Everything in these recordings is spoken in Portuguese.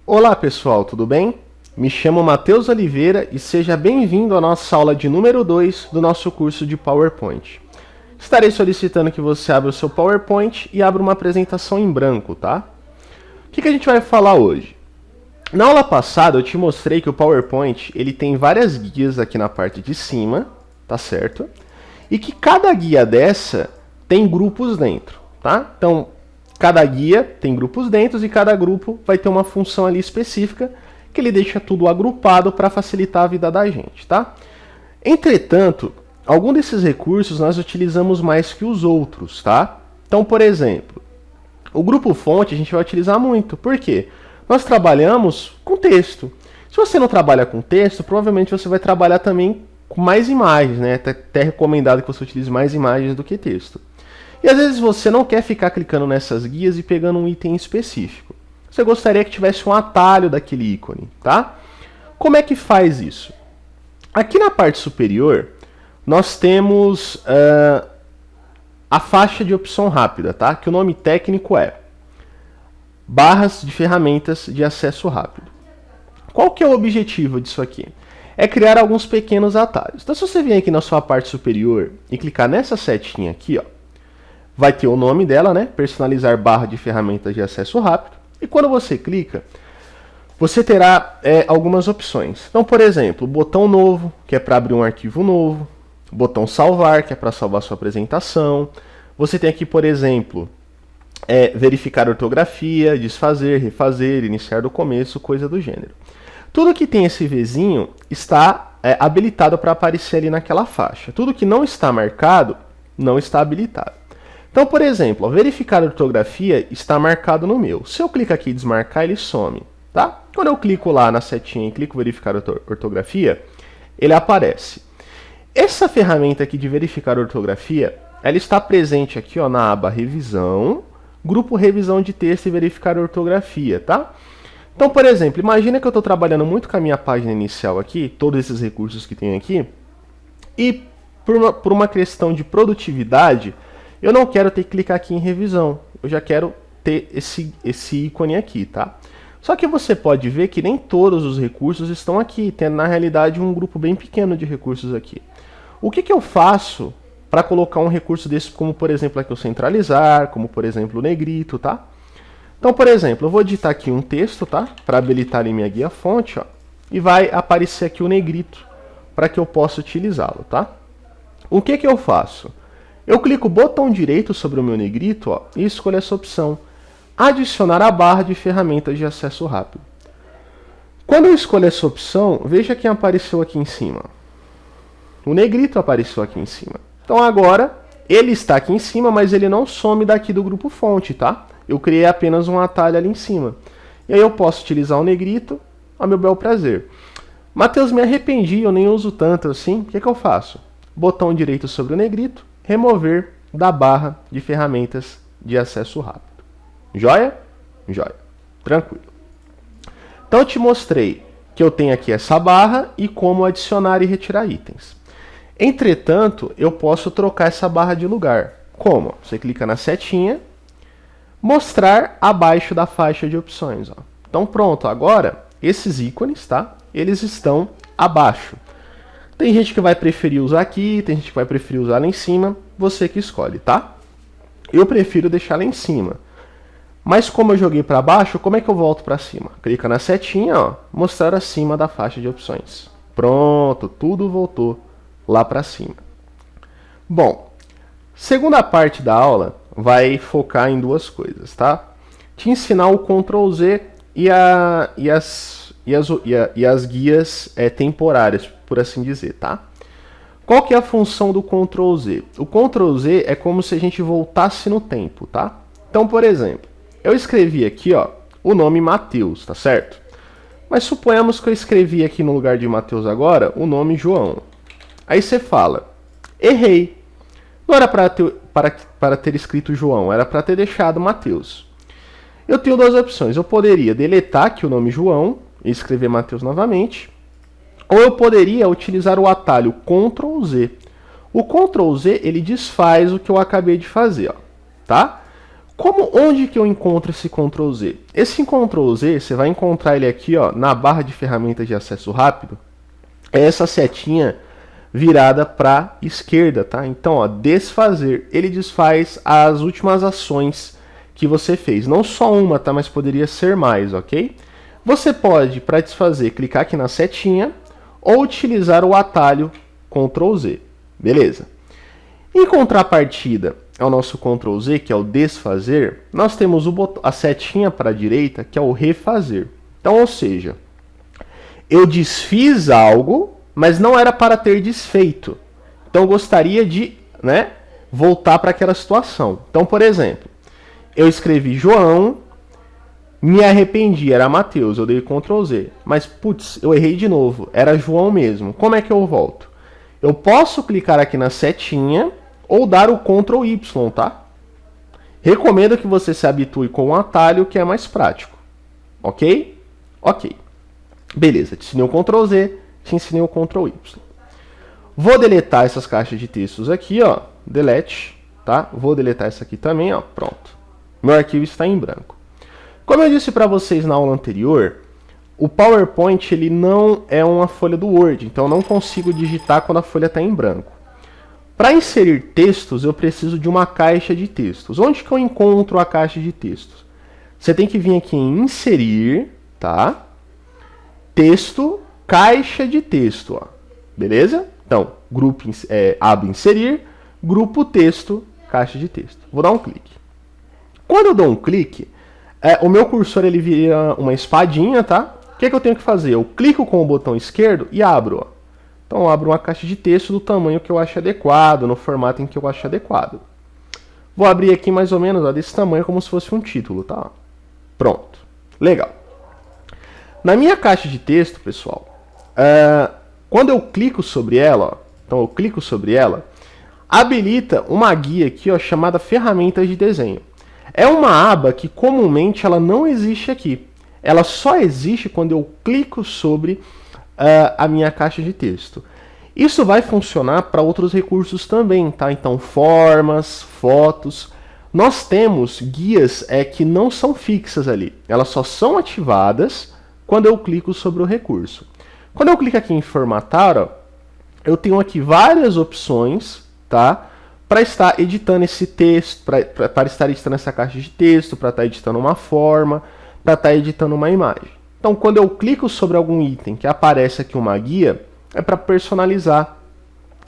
Olá pessoal, tudo bem? Me chamo Matheus Oliveira e seja bem-vindo à nossa aula de número 2 do nosso curso de PowerPoint. Estarei solicitando que você abra o seu PowerPoint e abra uma apresentação em branco, tá? O que a gente vai falar hoje? Na aula passada eu te mostrei que o PowerPoint ele tem várias guias aqui na parte de cima, tá certo? E que cada guia dessa tem grupos dentro, tá? Então, cada guia tem grupos dentro e cada grupo vai ter uma função ali específica que ele deixa tudo agrupado para facilitar a vida da gente, tá? Entretanto, algum desses recursos nós utilizamos mais que os outros, tá? Então, por exemplo, o grupo fonte a gente vai utilizar muito. Por quê? Nós trabalhamos com texto. Se você não trabalha com texto, provavelmente você vai trabalhar também com mais imagens, né? Até recomendado que você utilize mais imagens do que texto. E às vezes você não quer ficar clicando nessas guias e pegando um item específico. Você gostaria que tivesse um atalho daquele ícone, tá? Como é que faz isso? Aqui na parte superior, nós temos a faixa de opção rápida, tá? Que o nome técnico é barras de ferramentas de acesso rápido. Qual que é o objetivo disso aqui? É criar alguns pequenos atalhos. Então, se você vier aqui na sua parte superior e clicar nessa setinha aqui, ó, vai ter o nome dela, né? Personalizar barra de ferramentas de acesso rápido. E quando você clica, você terá algumas opções. Então, por exemplo, botão novo, que é para abrir um arquivo novo. Botão salvar, que é para salvar sua apresentação. Você tem aqui, por exemplo, verificar ortografia, desfazer, refazer, iniciar do começo, coisa do gênero. Tudo que tem esse Vzinho está habilitado para aparecer ali naquela faixa. Tudo que não está marcado, não está habilitado. Então, por exemplo, verificar ortografia está marcado no meu. Se eu clicar aqui em desmarcar, ele some, tá? Quando eu clico lá na setinha e clico verificar ortografia, ele aparece. Essa ferramenta aqui de verificar ortografia, ela está presente aqui, ó, na aba revisão, grupo revisão de texto e verificar ortografia, tá? Então, por exemplo, imagina que eu estou trabalhando muito com a minha página inicial aqui, todos esses recursos que tem aqui, e por uma questão de produtividade, eu não quero ter que clicar aqui em revisão. Eu já quero ter esse ícone aqui, tá? Só que você pode ver que nem todos os recursos estão aqui. Tem, na realidade, um grupo bem pequeno de recursos aqui. O que eu faço para colocar um recurso desse, como, por exemplo, aqui o centralizar, como, por exemplo, o negrito, tá? Então, por exemplo, eu vou digitar aqui um texto, tá? Para habilitar em minha guia fonte, ó. E vai aparecer aqui o negrito para que eu possa utilizá-lo, tá? O que eu faço? Eu clico o botão direito sobre o meu negrito, ó, e escolho essa opção. Adicionar a barra de ferramentas de acesso rápido. Quando eu escolho essa opção, veja quem apareceu aqui em cima. O negrito apareceu aqui em cima. Então agora, ele está aqui em cima, mas ele não some daqui do grupo fonte, tá? Eu criei apenas um atalho ali em cima. E aí eu posso utilizar o negrito a meu bel prazer. Matheus, me arrependi, eu nem uso tanto assim. O que eu faço? Botão direito sobre o negrito. Remover da barra de ferramentas de acesso rápido. Joia? Joia. Tranquilo. Então eu te mostrei que eu tenho aqui essa barra e como adicionar e retirar itens. Entretanto, eu posso trocar essa barra de lugar. Como? Você clica na setinha, mostrar abaixo da faixa de opções. Ó. Então pronto, agora esses ícones, tá? Eles estão abaixo. Tem gente que vai preferir usar aqui, tem gente que vai preferir usar lá em cima, você que escolhe, tá? Eu prefiro deixar lá em cima. Mas como eu joguei para baixo, como é que eu volto para cima? Clica na setinha, ó, mostrar acima da faixa de opções. Pronto, tudo voltou lá para cima. Bom, segunda parte da aula vai focar em duas coisas, tá? Te ensinar o Ctrl Z e as guias temporárias, por assim dizer, tá? Qual que é a função do Ctrl Z? O Ctrl Z é como se a gente voltasse no tempo, tá? Então, por exemplo, eu escrevi aqui, ó, o nome Matheus, tá certo? Mas suponhamos que eu escrevi aqui no lugar de Matheus agora o nome João. Aí você fala, errei. Não era para ter escrito João, era para ter deixado Matheus. Eu tenho duas opções. Eu poderia deletar aqui o nome João e escrever Matheus novamente. Ou eu poderia utilizar o atalho Ctrl Z. O Ctrl Z ele desfaz o que eu acabei de fazer, ó, tá? Onde que eu encontro esse Ctrl Z? Esse Ctrl Z, você vai encontrar ele aqui, ó, na barra de ferramentas de acesso rápido. É essa setinha virada para esquerda, tá? Então, ó, desfazer, ele desfaz as últimas ações que você fez. Não só uma, tá? Mas poderia ser mais, ok? Você pode, para desfazer, clicar aqui na setinha ou utilizar o atalho Ctrl Z. Beleza? Em contrapartida ao nosso Ctrl Z, que é o desfazer, nós temos a setinha para a direita, que é o refazer. Então, ou seja, eu desfiz algo, mas não era para ter desfeito. Então, eu gostaria de, né, voltar para aquela situação. Então, por exemplo, eu escrevi João, me arrependi, era Matheus, eu dei Ctrl Z. Mas, putz, eu errei de novo, era João mesmo. Como é que eu volto? Eu posso clicar aqui na setinha ou dar o Ctrl Y, tá? Recomendo que você se habitue com o atalho, que é mais prático. Ok? Ok. Beleza, te ensinei o Ctrl Z, te ensinei o Ctrl Y. Vou deletar essas caixas de textos aqui, ó. Delete, tá? Vou deletar essa aqui também, ó. Pronto. Meu arquivo está em branco. Como eu disse para vocês na aula anterior, o PowerPoint ele não é uma folha do Word, então eu não consigo digitar quando a folha está em branco. Para inserir textos, eu preciso de uma caixa de textos. Onde que eu encontro a caixa de textos? Você tem que vir aqui em inserir, tá? Texto, caixa de texto, ó. Beleza? Então, grupo, aba inserir, grupo texto, caixa de texto. Vou dar um clique. Quando eu dou um clique, o meu cursor ele vira uma espadinha, tá? O que eu tenho que fazer? Eu clico com o botão esquerdo e abro, ó. Então, eu abro uma caixa de texto do tamanho que eu acho adequado, no formato em que eu acho adequado. Vou abrir aqui mais ou menos, ó, desse tamanho, como se fosse um título, tá? Pronto. Legal. Na minha caixa de texto, pessoal, quando eu clico sobre ela, ó, então eu clico sobre ela, habilita uma guia aqui, ó, chamada Ferramentas de Desenho. É uma aba que comumente ela não existe aqui. Ela só existe quando eu clico sobre a minha caixa de texto. Isso vai funcionar para outros recursos também, tá? Então, formas, fotos. Nós temos guias que não são fixas ali. Elas só são ativadas quando eu clico sobre o recurso. Quando eu clico aqui em formatar, ó, eu tenho aqui várias opções, tá? Para estar editando esse texto, para estar editando essa caixa de texto, para estar editando uma forma, para estar editando uma imagem. Então, quando eu clico sobre algum item que aparece aqui uma guia, é para personalizar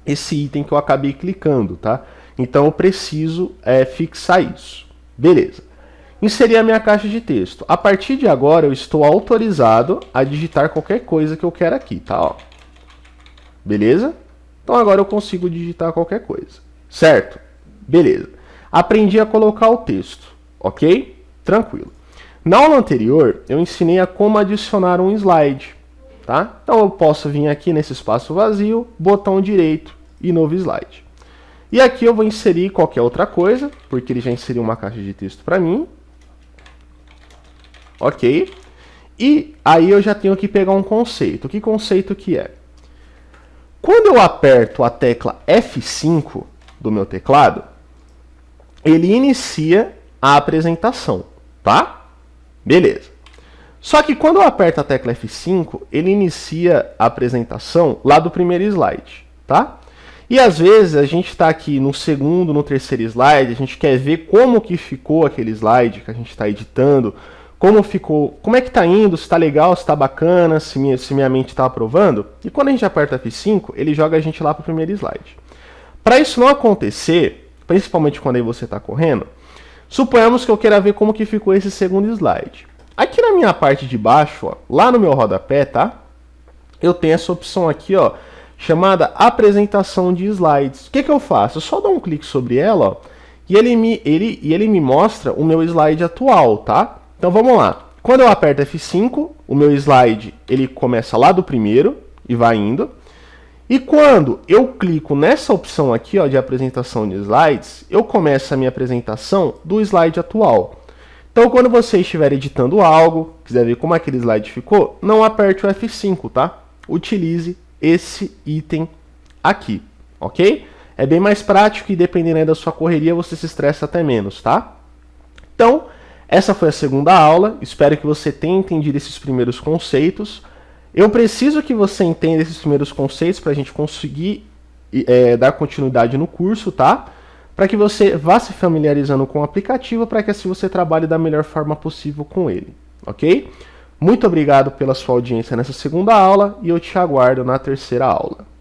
esse item que eu acabei clicando, tá? Então, eu preciso fixar isso. Beleza. Inseri a minha caixa de texto. A partir de agora, eu estou autorizado a digitar qualquer coisa que eu quero aqui, tá? Ó. Beleza? Então, agora eu consigo digitar qualquer coisa. Certo? Beleza. Aprendi a colocar o texto, ok? Tranquilo. Na aula anterior, eu ensinei a como adicionar um slide, tá? Então, eu posso vir aqui nesse espaço vazio, botão direito e novo slide. E aqui eu vou inserir qualquer outra coisa, porque ele já inseriu uma caixa de texto para mim. Ok? E aí eu já tenho que pegar um conceito. Que conceito que é? Quando eu aperto a tecla F5 do meu teclado, ele inicia a apresentação, tá? Beleza. Só que quando eu aperto a tecla F5, ele inicia a apresentação lá do primeiro slide, tá? E às vezes a gente está aqui no segundo, no terceiro slide, a gente quer ver como que ficou aquele slide que a gente está editando, como ficou, como é que está indo, se está legal, se está bacana, se minha mente está aprovando. E quando a gente aperta F5, ele joga a gente lá para o primeiro slide. Para isso não acontecer, principalmente quando aí você está correndo, suponhamos que eu queira ver como que ficou esse segundo slide. Aqui na minha parte de baixo, ó, lá no meu rodapé, tá? Eu tenho essa opção aqui, ó, chamada apresentação de slides. O que eu faço? Eu só dou um clique sobre ela, ó, e ele me mostra o meu slide atual, tá? Então vamos lá. Quando eu aperto F5, o meu slide ele começa lá do primeiro e vai indo. E quando eu clico nessa opção aqui, ó, de apresentação de slides, eu começo a minha apresentação do slide atual. Então, quando você estiver editando algo, quiser ver como aquele slide ficou, não aperte o F5, tá? Utilize esse item aqui, ok? É bem mais prático e dependendo aí da sua correria, você se estressa até menos, tá? Então, essa foi a segunda aula, espero que você tenha entendido esses primeiros conceitos. Eu preciso que você entenda esses primeiros conceitos para a gente conseguir dar continuidade no curso, tá? Para que você vá se familiarizando com o aplicativo, para que assim você trabalhe da melhor forma possível com ele, ok? Muito obrigado pela sua audiência nessa segunda aula e eu te aguardo na terceira aula.